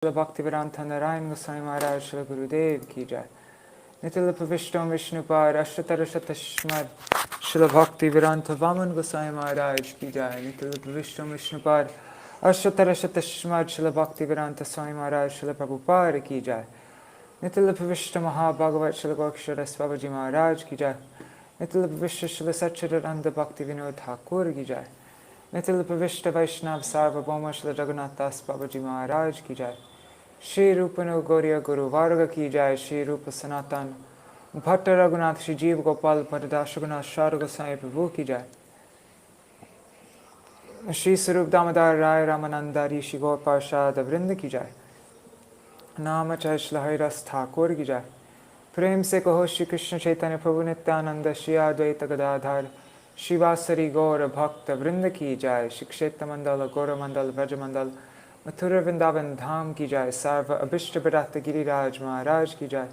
Bhakti-vedanta Narayana Gosvāmī Mahārāja Śrīla Gurudev ki jai. Nitila Pravishtam Vishnupad Ashtatarashatashmad Śrīla Bhakti-vedanta Vaman Gosvāmī Mahārāja ki jai. Nitila Pravishtam Vishnupad Ashtatarashatashmad Śrīla Bhakti-vedanta Swami Mahārāja Śrīla Prabhupada ki jai. Nitila Pravishtam Mahabhagavat Śrīla Gokṣaras Babaji Mahārāja ki jai. Nitila Pravishtam Śrīla Satchidananda Bhakti Vinod Thakur ki jai. Nitila Pravishta Vaishnav Sarvabhauma Śrīla Jagannath Das Babaji Mahārāja ki jai. Shri Rupanu Gauriya Guru Varga ki jai. Shri Rupa Sanatan Bhatta Raghunath Shri Jeev Gopal Padadashaghunath Shara Goswami Prabhu ki jai. Shri Sarup Damodar Rai Ramananda Rishi Gaur Parshad Vrinda ki jai. Namachay Shri Haridas Thakur ki jai. Prem se kaho Shri Krishna Chaitanya Prabhu Nityananda Shri Advaita Gadadhar Shivasari Gaura Bhakta Vrinda ki jai. Shri Kshetra Mandala Gaura Mandal Vraja Mandal Mathura Vrindavan Dham ki jai. Sarva Abhishta Bharata Giriraj Maharaj ki jai.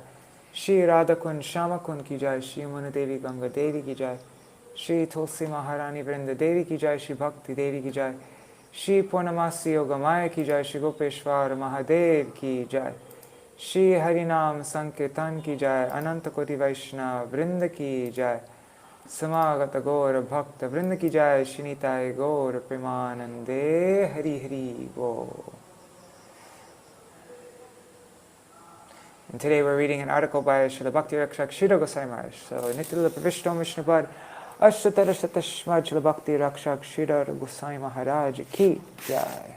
Shri Radha Kund Shama Kund ki jai. Shri Yamuna Devi Ganga Devi ki jai. Shri Tulsi Maharani Vrinda Devi ki jai. Shri Bhakti Devi ki jai. Shri Purnamasi Yogamaya ki jai. Shri Gopeshwar Mahadev ki jai. Shri Harinam Sankirtan ki jai. Ananta Koti Vaishnava Vrinda ki jai. Samagata Gaura Bhakta Vrinda ki jai. Shinitai Gaura Premanande Hari Hari Bo. And today we're reading an article by Srila Bhakti Rakṣaka Śrīdhara Gosvāmī Mahārāja. So Nitila Pravishtam Vishnupad Ashtatarashatashmad Srila Bhakti Rakṣaka Śrīdhara Gosvāmī Mahārāja ki jai.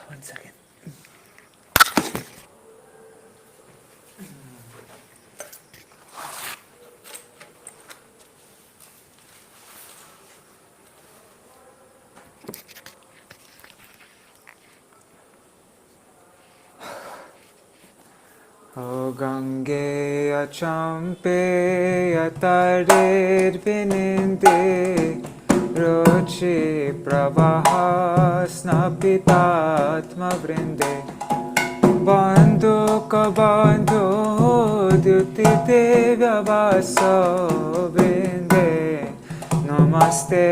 One second. O Gange achampe atarer bininde roche pravaha snapitatma vrinde bandhu ka bandhu dyuti devyaso vrinde namaste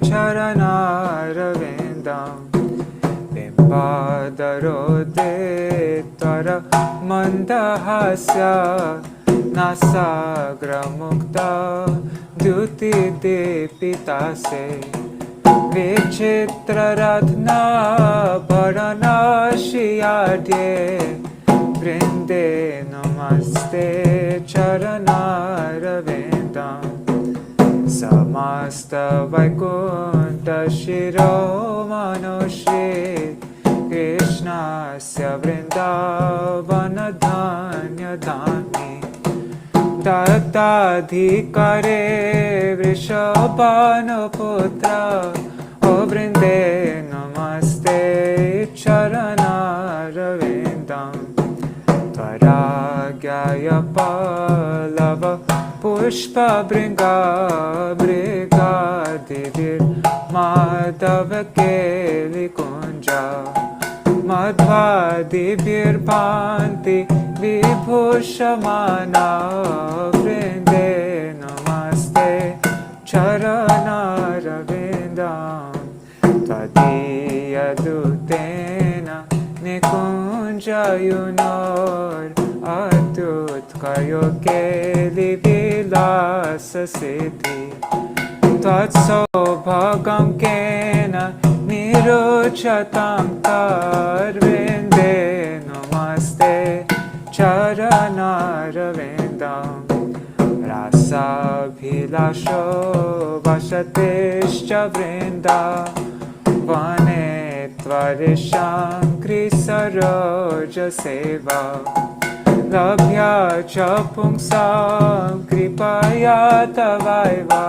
charanāravindam Padarode Tara Mandahasya Nasagra Mukta Dyuti Depitase Vichitra Radhna Paranashiyadye Vrinde Namaste Charanāravindam Samasta Vaikunta Shiromano Shri Krishna Sya Vrindavana Dhanya Dhani Tattadhikare Vrishabhana Putra O Vrinde Namaste Charanāravindam Tvarāgyaya Palava Pushpa Bringa Briga Divir Madhava Keli Kunja Madhva Divir Bhanti Vibhushamana Vrinde Namaste Charanāravindam Tvadiya Dutena Nikunja Yunor Adut Kayo Keli Vilasa Siddhi Tatsobhagam Kena Niruchatam Tarvinde Namaste Charanāravindam Rasa Bhilasho Vasatishcha Vrinda Vane Tvarisham Krisaroja Seva Labhya cha pungsam kripaya tavaiva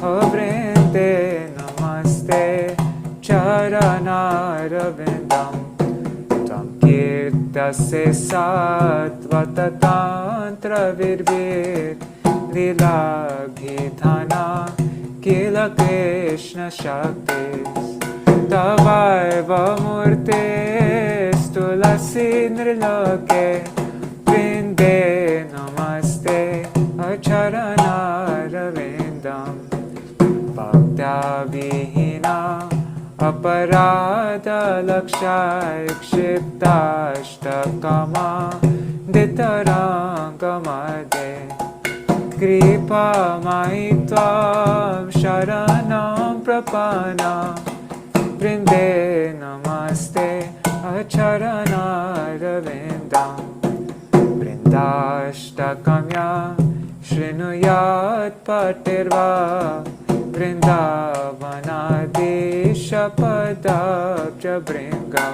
O Vrinde namaste charanāravindam Tam kirtase satvata tantra virvir Lila ghidhana kila Krishna shaktis Tavaiva murtis tulasi nriloke Vrinde namaste charanāravindam Bhakta vihina Aparada lakshaya kshiptastakama Ditarangамade Kripa maitvam sharanam prapana Vrinde namaste acharanāravindam Vrindashtakamya shrinuyat patirva Vrindavanadesha padabja bringa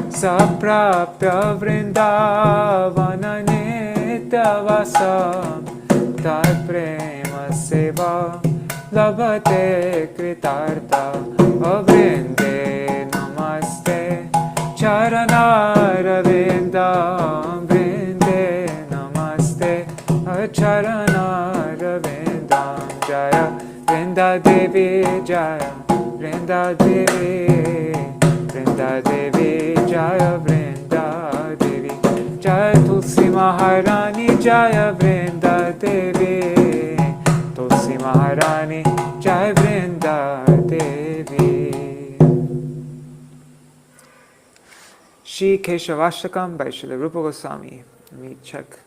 Saprapya vrindavananetavasam Tad prema seva labhate kritartha Avrinde namaste charanāravindam Vrinde namaste acharanāravindam Jaya Vrinda Devi Jaya Vrinda Devi Vrinda Devi Jaya Vrinda Devi Jaya Tulsi Mahārāni Jaya Vrinda Devi Tulsi Mahārāni Jaya Vrinda Devi Shri Keśava-vrata by Śrīla Rupa Gosvāmī. Let me check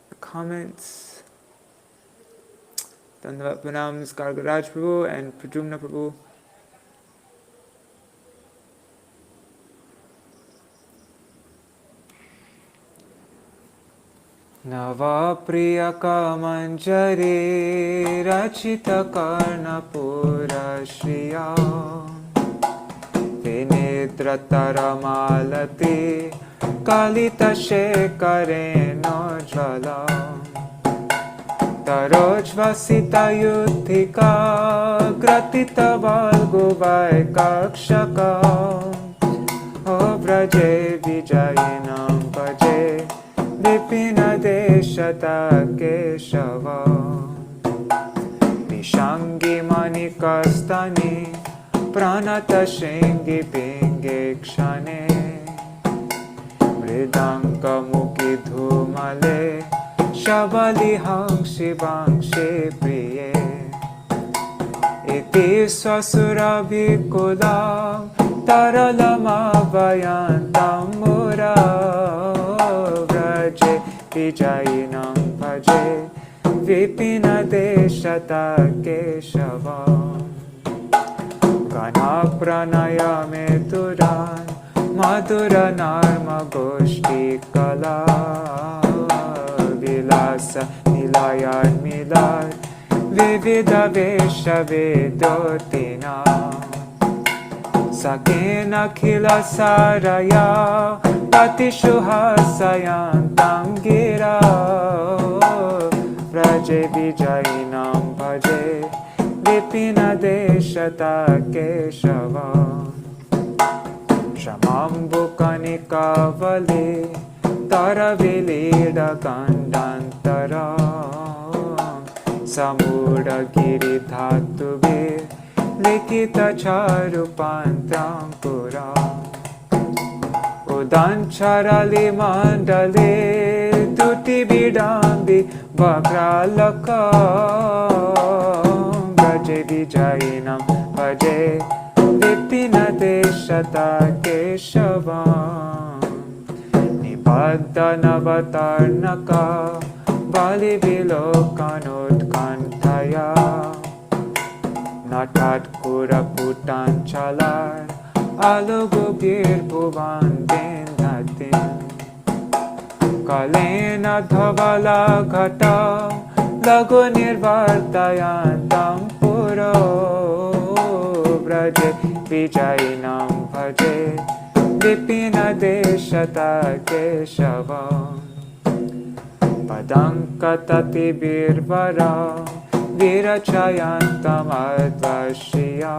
the comments. Dandavat Pranams Gargaraj Prabhu and Pradyumna Prabhu. Nava Priyaka Manjari Rachita Karnapura Shriya Vinidratara Malati Kalita Shekareno Jvala Tarojvasita Yuddhika Gratita Valguvai Rakṣaka Obraje Vijayinam Bhaje Vipina Deshata Keśava Vishangi Manikastani Pranata Shingi Pinge Kshane Mridanga Mukhi Dhumale Shabali Hangshi Vangshi Priye Iti Swasura Taralamā Vayantam Mura Vraje Vijayinam Bhaje Vipina Deshata Keśava Gana Pranaya Meturan Madhura Narma Goshti Kala Vilasa Nilayan Milad Vivida Vesha Vedotina Sakena Khila Saraya Patishuha Sayantam Gira Vraje Vijayinam Bhaje Vipina Deshata Keśava Shamambu Kanika Vali Taravilida Kandantara Samuda Giri Dhatuvir Likita Charupantram Pura Udancharali Mandale Tuti Vidambi Vagralaka Bhaje Vijayinam Bhaje Vipina Deshata Keśava Nibadda Navatarnaka Bali Vilokanut Kantaya Natat Kura Putan Chalar Alugubir Bhuvan Dindatin Kalena Dhavala Ghata Lagu Nirvartayantam Puro Vraje Vijayinam Bhaje Vipina Deshata Keśava Padankatati Birvara Virachayantam Advashya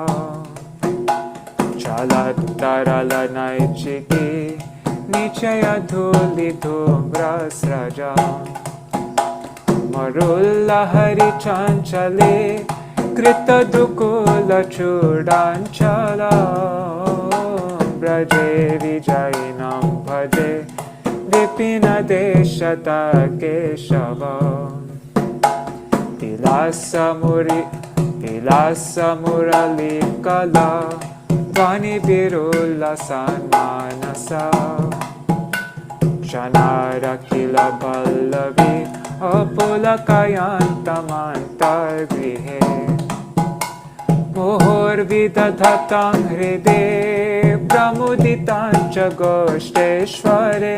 Chalattarala Naichiki Nichaya Dhuli Dhumra Sraja Marulla Hari Chanchale Krita Dukula Chudanchala Braje Vijayinam Bhaje Vipina Deshata Keśava Vilasa Murali Kala Vani Virullasan Manasa Kshanara-kila Pallavi Apulakayantamantar Grihe Muhurvidadhatam Hride Pramuditancha Goshteshware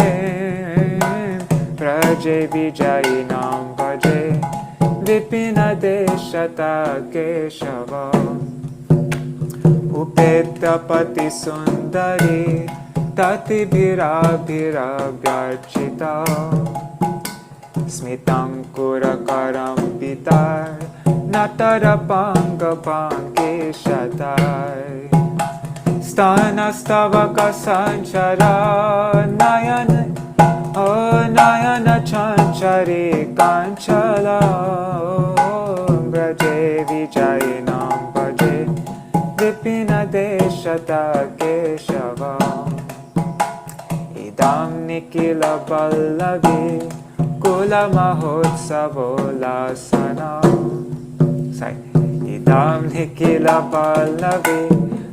Praje Vijayinam Bhaje Vipinadeshata Keśava Upetapati Sundari Tati Bhira Bhira Vyarchita Smitaṁ-kurakaram pitar Natarapanga-pankeshatar Stana-stavaka sanchara Nayana chanchari kanchala Braje vijayinam bhaje Vipinadeshata Keśava Idam nikila pallavi Kula mahotsavo lasana Idam nikila pallavi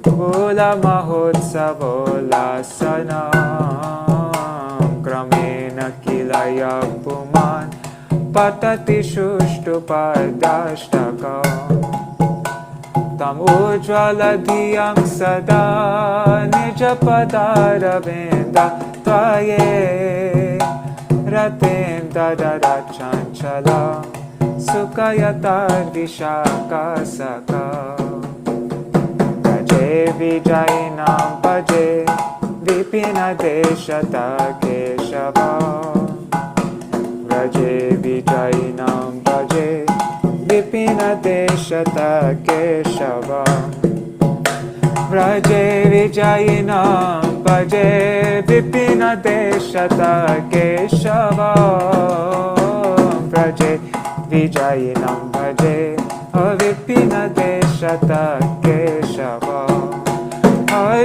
Kula mahotsavo lasana Kramena kilaya puman Patati shushtupadashtaka Tam ujjvala diyam sada Nijapadaravinda tvaye Ratem dadara chanchala Sukayatar vishaka saka Braje vijayinam bhaje Vipinadeshata Keśava Braje vijayinam bhaje Vipinadeshata Keśava Braje vijayinam bhaje Vipinadeshata Keśava Braje vijayinam bhaje Vipinadeshata Keśava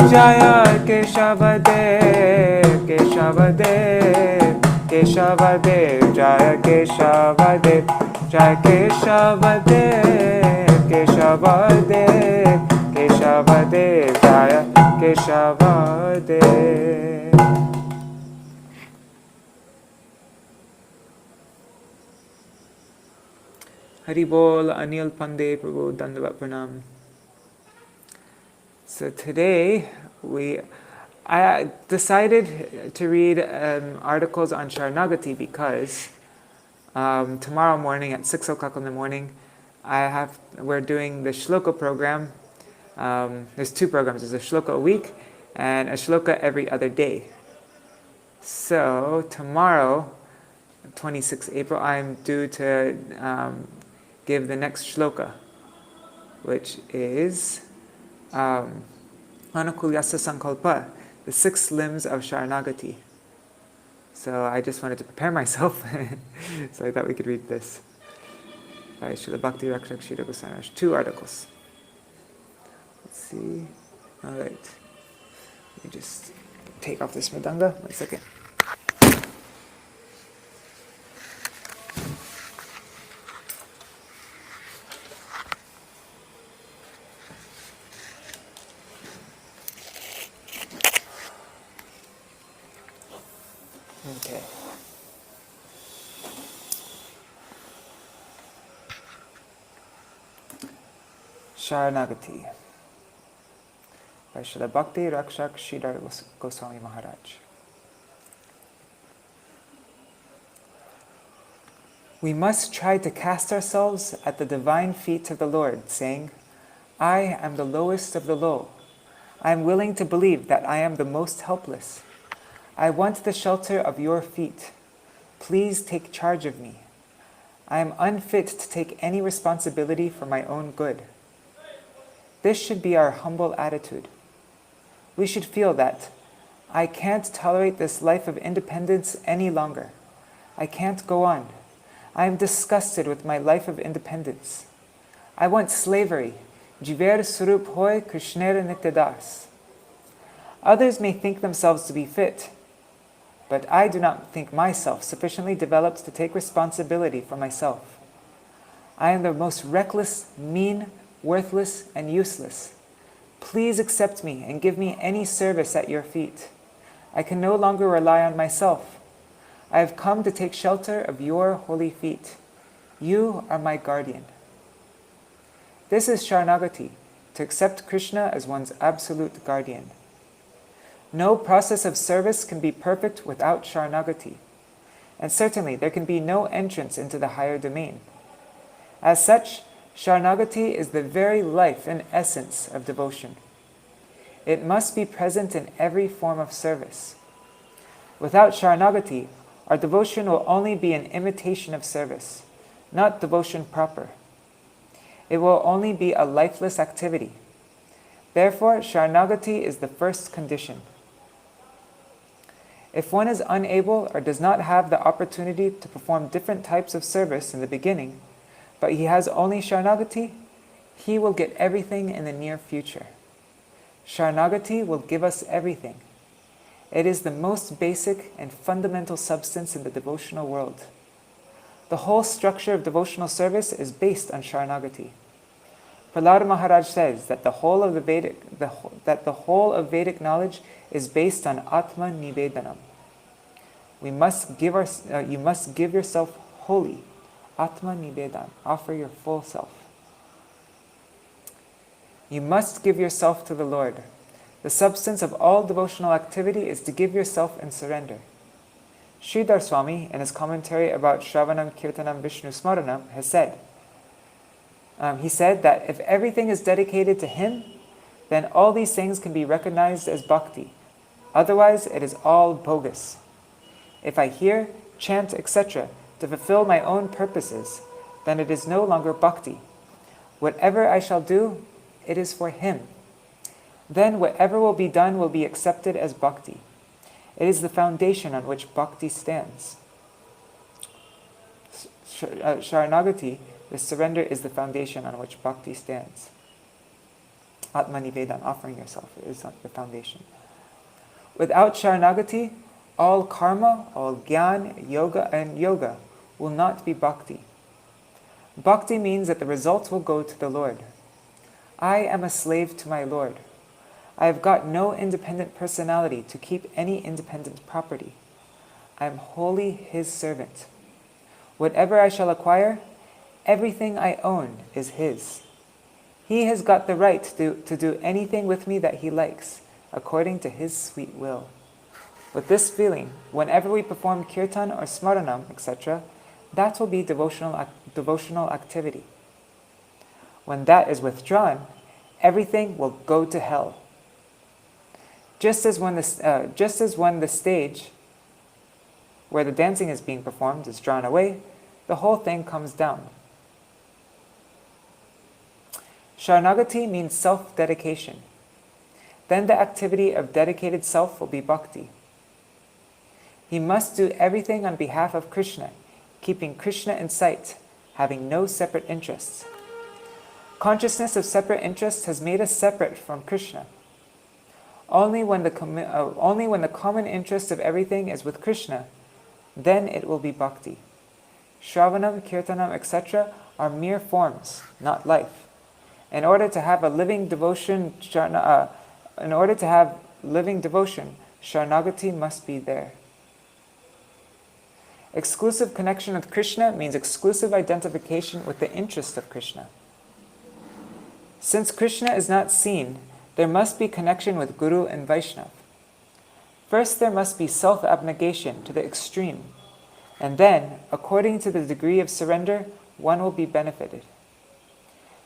Jaya Keśava-dev, Keśava-dev, Keśava-dev, Jaya Keśava-dev, Jaya Keśava-dev, Keśava-dev, Keśava-dev, Jaya Keśava-dev. Hari Bol, Anil Pandey, Prabhu, Dandavat Pranam. So today, I decided to read articles on Śaraṇāgati because tomorrow morning at 6 o'clock in the morning, we're doing the shloka program. There's two programs. There's a shloka a week and a shloka every other day. So tomorrow, 26 April, I'm due to give the next shloka, which is Anukulyasa Sankalpa, the 6 limbs of Śaraṇāgati. So I just wanted to prepare myself, so I thought we could read this. By Śrīla Bhakti Rakṣaka Śrīdhara Gosvāmī. 2 articles. Let's see. All right. Let me just take off this mridanga. 1 second. Okay. Śaraṇāgati by Śrīla Bhakti Rakṣaka Śrīdhara Gosvāmī Mahārāja. We must try to cast ourselves at the divine feet of the Lord, saying, I am the lowest of the low. I am willing to believe that I am the most helpless. I want the shelter of your feet. Please take charge of me. I am unfit to take any responsibility for my own good. This should be our humble attitude. We should feel that I can't tolerate this life of independence any longer. I can't go on. I am disgusted with my life of independence. I want slavery. Jiver Surup Hoy Krishnera Nityadas. Others may think themselves to be fit, but I do not think myself sufficiently developed to take responsibility for myself. I am the most reckless, mean, worthless, and useless. Please accept me and give me any service at your feet. I can no longer rely on myself. I have come to take shelter of your holy feet. You are my guardian. This is Śaraṇāgati, to accept Krishna as one's absolute guardian. No process of service can be perfect without Śaraṇāgati, and certainly there can be no entrance into the higher domain. As such, Śaraṇāgati is the very life and essence of devotion. It must be present in every form of service. Without Śaraṇāgati, our devotion will only be an imitation of service, not devotion proper. It will only be a lifeless activity. Therefore, Śaraṇāgati is the first condition. If one is unable or does not have the opportunity to perform different types of service in the beginning, but he has only Śaraṇāgati, he will get everything in the near future. Śaraṇāgati will give us everything. It is the most basic and fundamental substance in the devotional world. The whole structure of devotional service is based on Śaraṇāgati. Prahlāda Mahārāja says that the whole of Vedic knowledge is based on Atma Nivedanam. You must give yourself wholly. Atma Nivedan, offer your full self. You must give yourself to the Lord. The substance of all devotional activity is to give yourself in surrender. Śrīdhara Swami, in his commentary about Shravanam, Kirtanam, Vishnu Smaranam, has said, he said that if everything is dedicated to him, then all these things can be recognized as bhakti. Otherwise, it is all bogus. If I hear, chant, etc., to fulfill my own purposes, then it is no longer bhakti. Whatever I shall do, it is for him. Then whatever will be done will be accepted as bhakti. It is the foundation on which bhakti stands. Śaraṇāgati, the surrender, is the foundation on which bhakti stands. Atma Nivedan, offering yourself, is the foundation. Without Śaraṇāgati, all karma, all jnana, yoga will not be bhakti. Bhakti means that the results will go to the Lord. I am a slave to my Lord. I have got no independent personality to keep any independent property. I am wholly his servant. Whatever I shall acquire, everything I own is his. He has got the right to do anything with me that he likes, according to his sweet will. With this feeling, whenever we perform kirtan or smaranam, etc., that will be devotional activity. When that is withdrawn, everything will go to hell. Just as when the stage where the dancing is being performed is drawn away, the whole thing comes down. Śaraṇāgati means self-dedication. Then the activity of dedicated self will be bhakti. He must do everything on behalf of Krishna, keeping Krishna in sight, having no separate interests. Consciousness of separate interests has made us separate from Krishna. Only when the common interest of everything is with Krishna, then it will be bhakti. Shravanam, Kirtanam, etc. are mere forms, not life. In order to have living devotion, Śaraṇāgati must be there. Exclusive connection with Krishna means exclusive identification with the interest of Krishna. Since Krishna is not seen, there must be connection with Guru and Vaishnava. First, there must be self-abnegation to the extreme, and then, according to the degree of surrender, one will be benefited.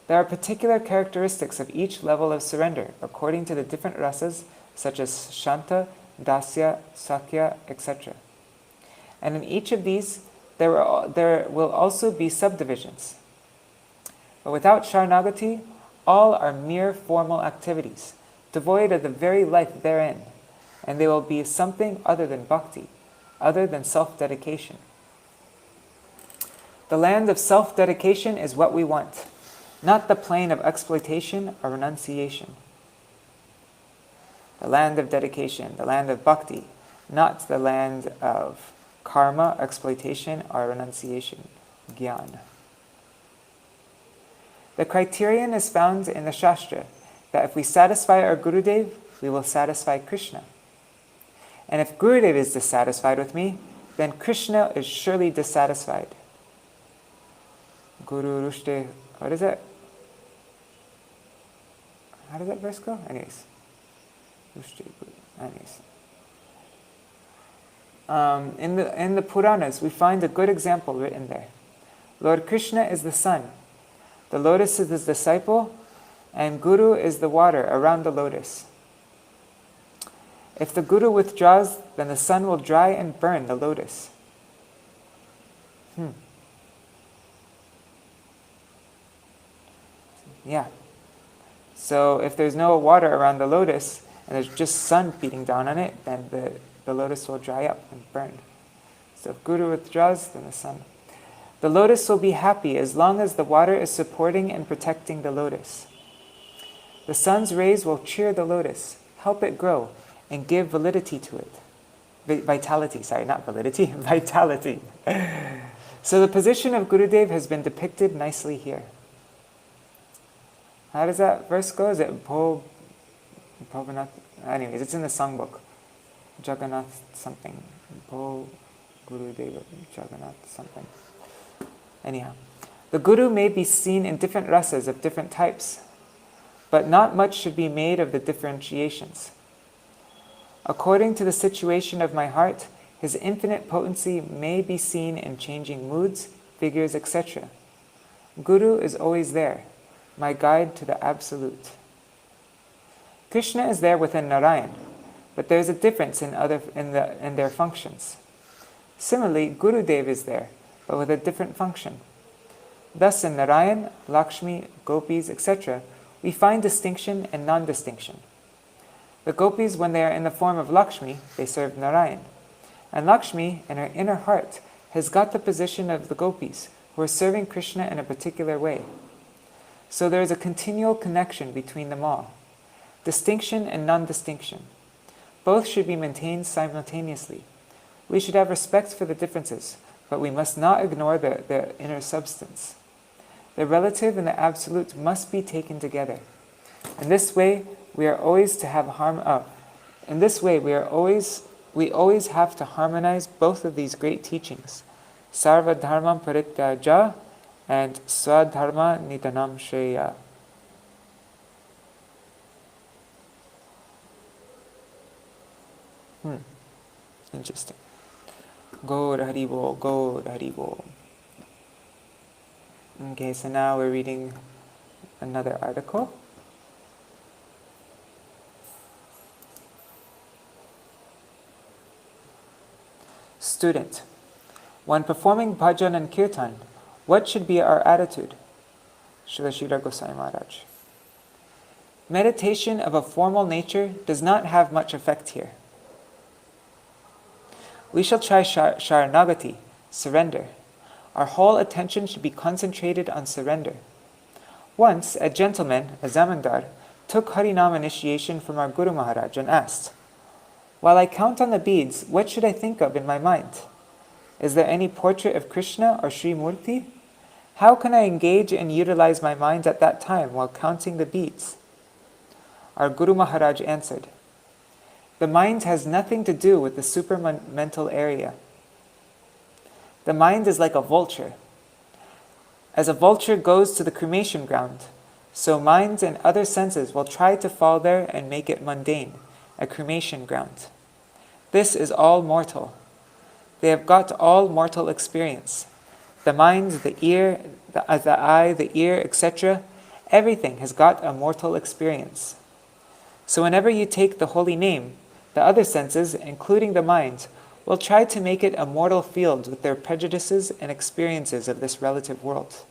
There are particular characteristics of each level of surrender, according to the different rasas, such as Shanta, Dasya, Sakya, etc. And in each of these, there will also be subdivisions. But without Śaraṇāgati, all are mere formal activities, devoid of the very life therein, and they will be something other than bhakti, other than self-dedication. The land of self-dedication is what we want, not the plane of exploitation or renunciation. The land of dedication, the land of bhakti, not the land of karma, exploitation, or renunciation, jnana. The criterion is found in the Shastra, that if we satisfy our Gurudev, we will satisfy Krishna. And if Gurudev is dissatisfied with me, then Krishna is surely dissatisfied. Guru Rushte, what is it? How does that verse go? Anyways. Rushte Guru. Anyways. In the Puranas, we find a good example written there. Lord Krishna is the sun. The lotus is his disciple, and Guru is the water around the lotus. If the Guru withdraws, then the sun will dry and burn the lotus. Yeah. So if there's no water around the lotus, and there's just sun beating down on it, then the lotus will dry up and burn. So if Guru withdraws, then the sun. The lotus will be happy as long as the water is supporting and protecting the lotus. The sun's rays will cheer the lotus, help it grow, and give validity to it. Vitality, sorry, not validity, vitality. So the position of Gurudev has been depicted nicely here. How does that verse go? Is it Bhavanath? Anyways, it's in the songbook. Jagannath something. Bho Gurudev Jagannath something. Anyhow, the Guru may be seen in different rasas of different types, but not much should be made of the differentiations. According to the situation of my heart, his infinite potency may be seen in changing moods, figures, etc. Guru is always there, my guide to the Absolute. Krishna is there within Narayan, but there is a difference in their functions. Similarly, Gurudev is there, but with a different function. Thus in Narayan, Lakshmi, Gopis, etc., we find distinction and non-distinction. The Gopis, when they are in the form of Lakshmi, they serve Narayan. And Lakshmi, in her inner heart, has got the position of the Gopis, who are serving Krishna in a particular way. So there is a continual connection between them all. Distinction and non-distinction. Both should be maintained simultaneously. We should have respect for the differences, but we must not ignore their inner substance. The relative and the absolute must be taken together. In this way, we are always to have In this way, we always have to harmonize both of these great teachings, Sarva Dharmam Parityaja and Swadharma Nidanam Shreya. Interesting. Gaur Haribo, Gaur Haribo. Okay, so now we're reading another article. Student, when performing bhajan and kirtan, what should be our attitude? Śrīla Gosvāmī Mahārāja. Meditation of a formal nature does not have much effect here. We shall try Śaraṇāgati, surrender. Our whole attention should be concentrated on surrender. Once, a gentleman, a zamindar, took Harinam initiation from our Guru Mahārāja and asked, "While I count on the beads, what should I think of in my mind? Is there any portrait of Krishna or Sri Murti? How can I engage and utilize my mind at that time while counting the beads?" Our Guru Mahārāja answered, "The mind has nothing to do with the supramental area. The mind is like a vulture. As a vulture goes to the cremation ground, so minds and other senses will try to fall there and make it mundane, a cremation ground. This is all mortal. They have got all mortal experience. The mind, the ear, the eye, the ear, etc., everything has got a mortal experience. So whenever you take the holy name, the other senses, including the mind, will try to make it a mortal field with their prejudices and experiences of this relative world.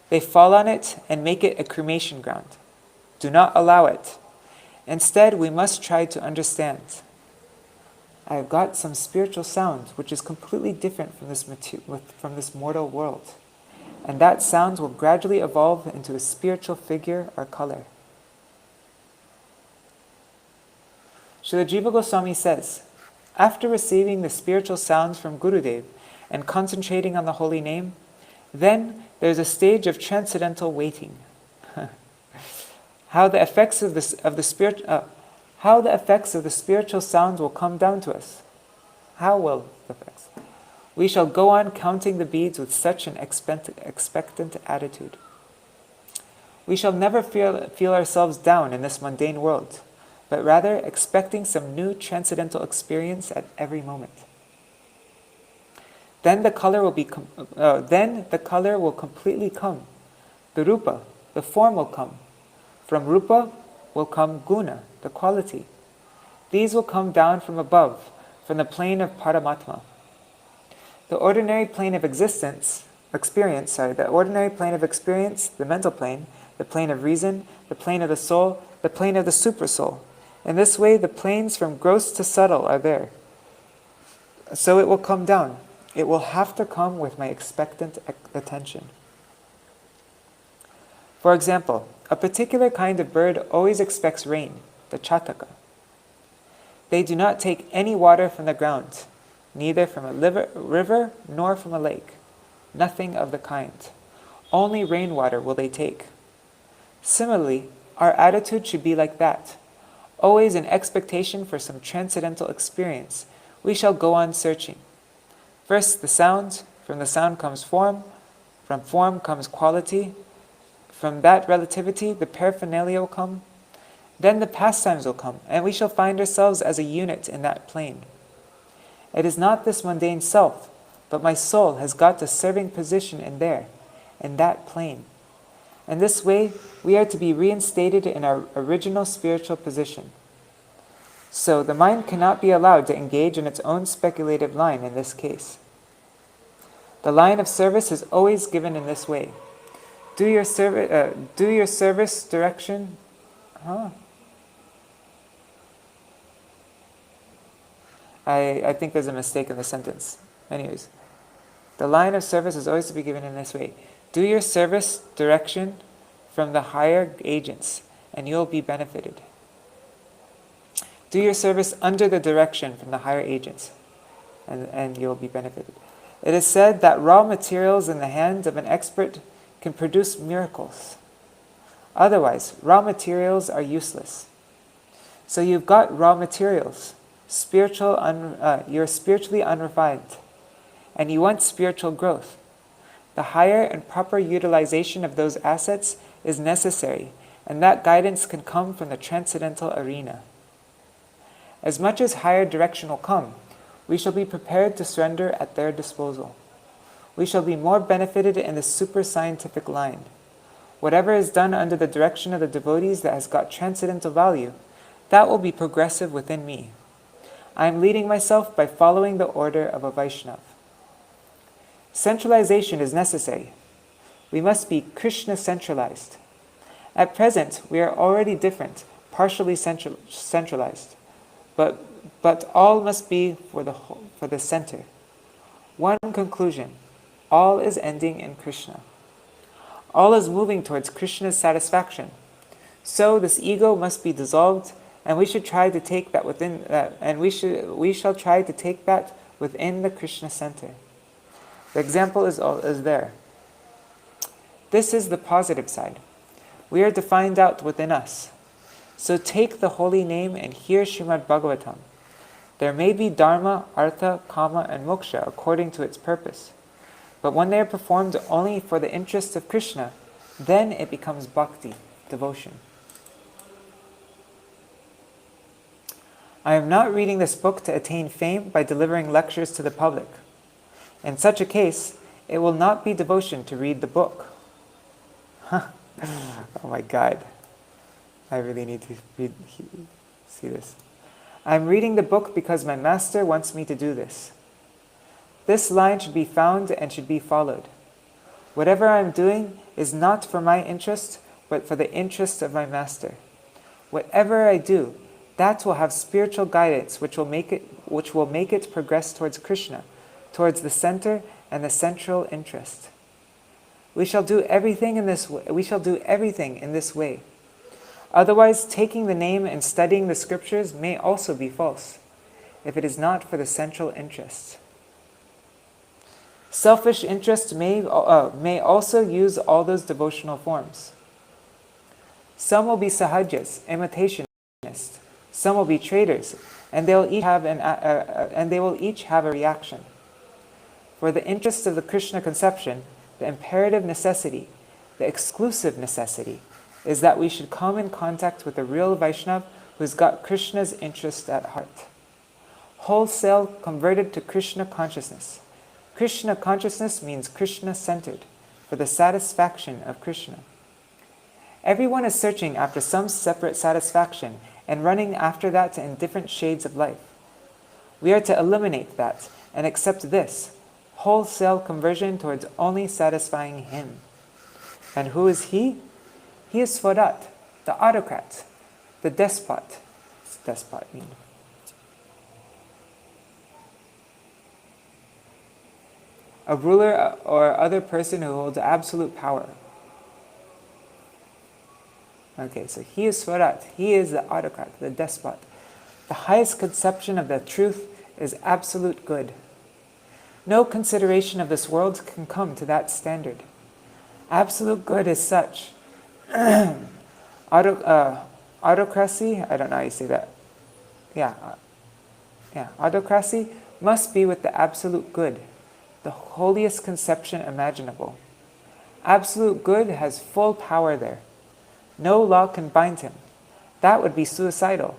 They fall on it and make it a cremation ground. Do not allow it. Instead, we must try to understand. I have got some spiritual sound which is completely different from this mortal world, and that sound will gradually evolve into a spiritual figure or color." Srila Jiva Goswami says, after receiving the spiritual sounds from Gurudev and concentrating on the holy name, then there is a stage of transcendental waiting. how the effects of the spiritual sounds will come down to us. How will the effects? We shall go on counting the beads with such an expectant attitude. We shall never feel ourselves down in this mundane world, but rather expecting some new transcendental experience at every moment. Then the color will completely come. The rupa, the form will come. From rupa will come guna, the quality. These will come down from above, from the plane of Paramatma. The ordinary plane of experience, the mental plane, the plane of reason, the plane of the soul, the plane of the supersoul. In this way, the planes from gross to subtle are there. So it will come down. It will have to come with my expectant attention. For example, a particular kind of bird always expects rain, the chataka. They do not take any water from the ground, neither from a river nor from a lake. Nothing of the kind. Only rainwater will they take. Similarly, our attitude should be like that. Always in expectation for some transcendental experience, we shall go on searching. First the sound, from the sound comes form, from form comes quality, from that relativity the paraphernalia will come, then the pastimes will come, and we shall find ourselves as a unit in that plane. It is not this mundane self, but my soul has got a serving position in that plane. In this way, we are to be reinstated in our original spiritual position. So the mind cannot be allowed to engage in its own speculative line in this case. The line of service is always given in this way. Do your service direction. I think there's a mistake in the sentence. Anyways, the line of service is always to be given in this way. Do your service direction from the higher agents, and you'll be benefited. Do your service under the direction from the higher agents, and you'll be benefited. It is said that raw materials in the hands of an expert can produce miracles. Otherwise, raw materials are useless. So you've got raw materials. You're spiritually unrefined, and you want spiritual growth. The higher and proper utilization of those assets is necessary, and that guidance can come from the transcendental arena. As much as higher direction will come, we shall be prepared to surrender at their disposal. We shall be more benefited in the super-scientific line. Whatever is done under the direction of the devotees that has got transcendental value, that will be progressive within me. I am leading myself by following the order of a Vaishnava. Centralization is necessary. We must be Krishna-centralized. At present, we are already different, partially centralized, but all must be for the center. One conclusion: all is ending in Krishna. All is moving towards Krishna's satisfaction. So this ego must be dissolved, and we should try to take that within that, and we shall try to take that within the Krishna center. The example is there. This is the positive side. We are to find out within us. So take the holy name and hear Srimad Bhagavatam. There may be dharma, artha, kama, and moksha according to its purpose. But when they are performed only for the interest of Krishna, then it becomes bhakti, devotion. I am not reading this book to attain fame by delivering lectures to the public. In such a case, it will not be devotion to read the book. Oh my God. I really need to see this. I am reading the book because my master wants me to do this. This line should be found and should be followed. Whatever I am doing is not for my interest, but for the interest of my master. Whatever I do, that will have spiritual guidance which will make it progress towards Krishna, towards the center and the central interest. We shall do everything in this way. Otherwise, taking the name and studying the scriptures may also be false, if it is not for the central interest. Selfish interest may also use all those devotional forms. Some will be sahajas, imitationists. Some will be traders, and they will each have a reaction. For the interests of the Krishna conception, the imperative necessity, the exclusive necessity, is that we should come in contact with a real Vaishnava who's got Krishna's interest at heart. Wholesale converted to Krishna consciousness. Krishna consciousness means Krishna-centered, for the satisfaction of Krishna. Everyone is searching after some separate satisfaction and running after that in different shades of life. We are to eliminate that and accept this, wholesale conversion towards only satisfying Him. And who is He? He is Swarat, the autocrat, the despot. What's despot mean? A ruler or other person who holds absolute power. Okay, so he is Swarat. He is the autocrat, the despot. The highest conception of the truth is absolute good. No consideration of this world can come to that standard. Absolute good is such. Autocracy, I don't know how you say that. Autocracy must be with the absolute good, the holiest conception imaginable. Absolute good has full power there. No law can bind him. That would be suicidal.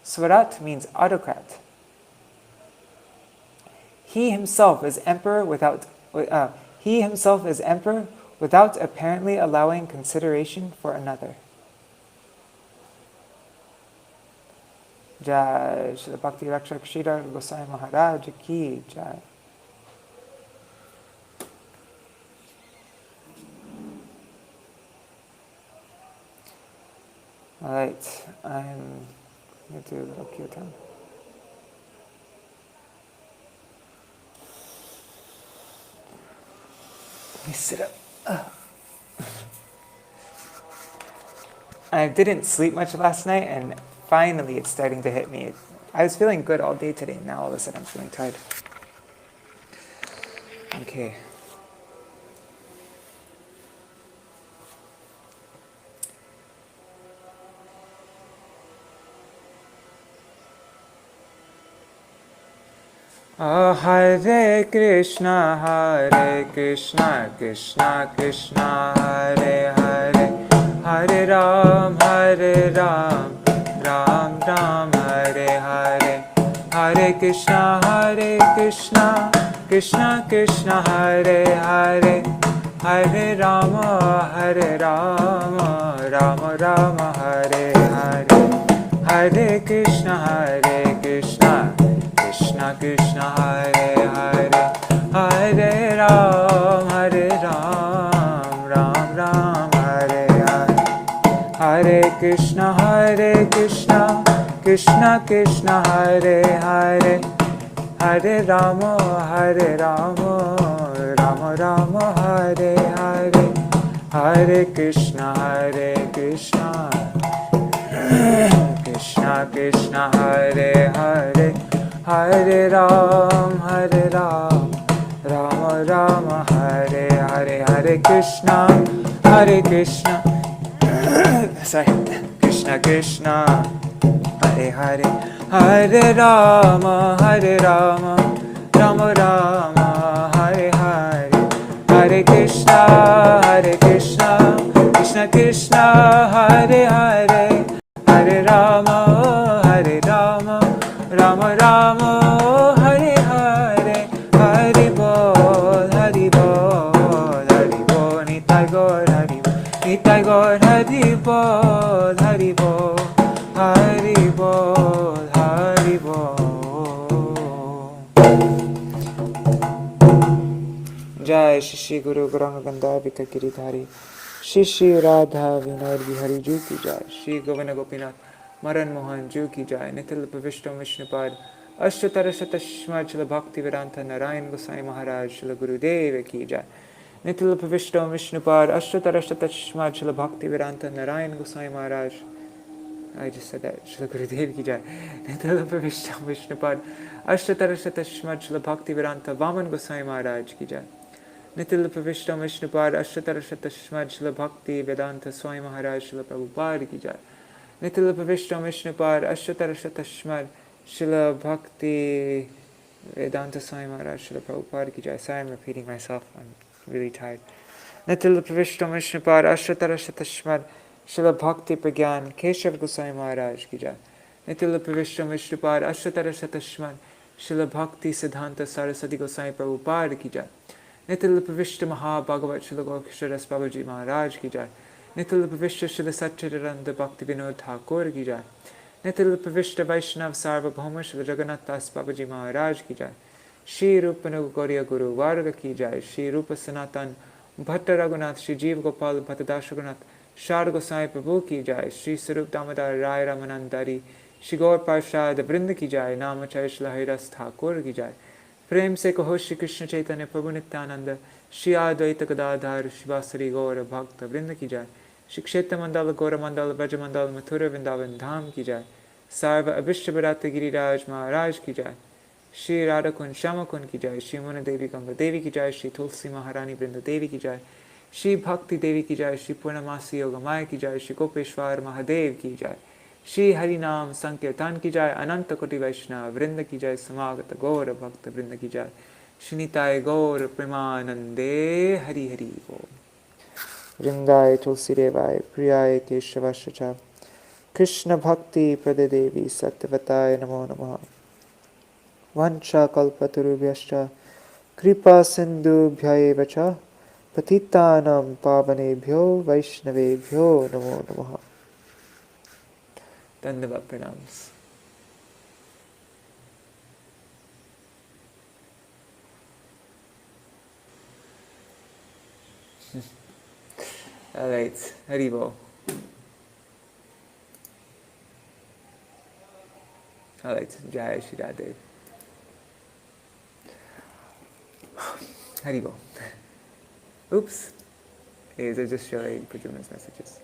Swarat means autocrat. He himself is emperor without apparently allowing consideration for another. Jai Shri Bhakti Rakṣaka Śrīdhara Gosvāmī Mahārāja ki Jai. Alright, I'm going to do a little kirtan. Let me sit up. I didn't sleep much last night, and finally it's starting to hit me. I was feeling good all day today, and now all of a sudden I'm feeling tired. Okay. Hare Krishna, Krishna Krishna, Hare Hare, Hare Ram, Ram Ram, Hare Hare, Hare Krishna, Krishna Krishna, Hare Hare, Hare Rama, Rama Rama, Hare Hare, Hare Krishna, Krishna Krishna, Hare Hare, Hare Ram, Ram Ram, Hare Hare, Hare Krishna, Krishna Krishna, Hare Hare, Hare Rama, Rama Rama, Hare Hare, Hare Krishna, Krishna Krishna, Hare Hare, Hare Ram, Rama Rama, Hare Hare, Hare Krishna, Krishna Krishna, Hare Hare, Hare Rama, Rama Rama, Hare Hare, Hare Krishna, Krishna Krishna, Hare Hare, Hare Rama, Rama Rama, Hare Hare, Hari Bol, Hari Bol, Hari Bol, Nitai Gaur, Hari Bol, Nitai Gaur, Hari Bol, Hari Bol, Hari Bol, Hari Bol. Jai Shri Guru Gauranga Gandharvika Giridhari, Shri Radha Vinod Bihari Ji ki Jai, Shri Govinda Gopinath Maran Mohan Ji ki Jai, Nitil Pavishtam Vishnupad, Ashtatara Shatashma Chila Bhakti Vedanta Narayan Gosvāmī Mahārāja Shila Gurudeva ki Jai, Nitil Pavishtam Vishnupad, Ashtatara Shatashma Chila Bhakti Vedanta Narayan Gosvāmī Mahārāja. I just said that. Shila Gurudeva ki Jai, Nitil Pavishtam Vishnupad, Ashtatara Shatashma Chila Bhakti Vedanta Vaman Gosvāmī Mahārāja ki Jai, Nitila Pravishtam Vishnupad Ashtatarashata Shmad Śrīla Bhakti Vedanta Swami Mahārāja Śrīla Prabhupada ki jai. Nitila Pravishtam Vishnupad Ashtatarashata Shmad Śrīla Bhakti Vedanta Swami Mahārāja Śrīla Prabhupada ki jai. Sorry, I'm repeating myself. I'm really tired. Nitila Pravishtam Vishnupad Ashtatarashata Shmad Śrīla Bhakti Pragyan Keśava-vrata Mahārāja ki jai. Nitila Pravishtam Vishnupad Ashtatarashata Shmad Śrīla Bhakti Siddhanta Saraswati Gosvāmī Prabhupada ki jai. Nitila Pravishta Mahā-bhagavat Śrīla Gokṣaras Babaji Mahārāja ki jai. Nitila Pravishta Śrīla Satchidananda Bhakti Vinod Thakur ki jai. Nitila Pravishta Vaishnav Sarvabhauma Śrīla Jagannath Das Babaji Mahārāja ki jai. Shri Rupa Gauriya Guru Varga ki jai. Shri Rupa Sanatan Bhatta Raghunath Shri Jeev Gopal Bhattadash Raghunath Shar Gosai Prabhu ki jai. Shri Sarup Damodar Rai Ramanandari Shri Gaur Parshad Vrinda ki jai. Namachay Śrīla Haridas Thakur ki jai. प्रेम से कहो श्री कृष्ण चैतन्य प्रभु नित्यानंद श्री अद्वैत गदाधर शिवासरी गौर भक्त वृंद की जाय. श्री क्षेत्र मंडल गौर मंडल ब्रज मंडल मथुरा वृंदावन धाम की जाय. सर्व अभिष्ट बरात गिरिराज महाराज की जाय. श्री राधा कुंज श्यामा कुंज की जाय. श्री मुन देवी गंगा देवी की जाय. श्री तुलसी महारानी वृंद देवी की जाय. श्री भक्ति देवी की जाय. श्री पूर्णमासी योग माया की जाय. श्री गोपेश्वर महादेव की जाय. श्री हरि नाम संकीर्तन की जाय. अनंत कोटि वैष्णव वृंद की जाय. समागत गौर भक्त वृंद की जाय. श्रीनिताय गौर प्रेमानंदे हरि हरि बोल. वृंदाय तुलसी देवाय प्रियाय केशवाय कृष्ण भक्ति प्रदे देवी सत्यवताय नमो नमः. वंशा कल्पतरुभ्यश्च कृपा सिन्धुभ्यैव च पतितानां पावनेभ्यो वैष्णवेभ्यो नमो नमः. Dandava pranams. All right, Haribo. All right, Jai Shri Radhe. Haribo. Oops. Hey, they're just showing Pradyumna's messages.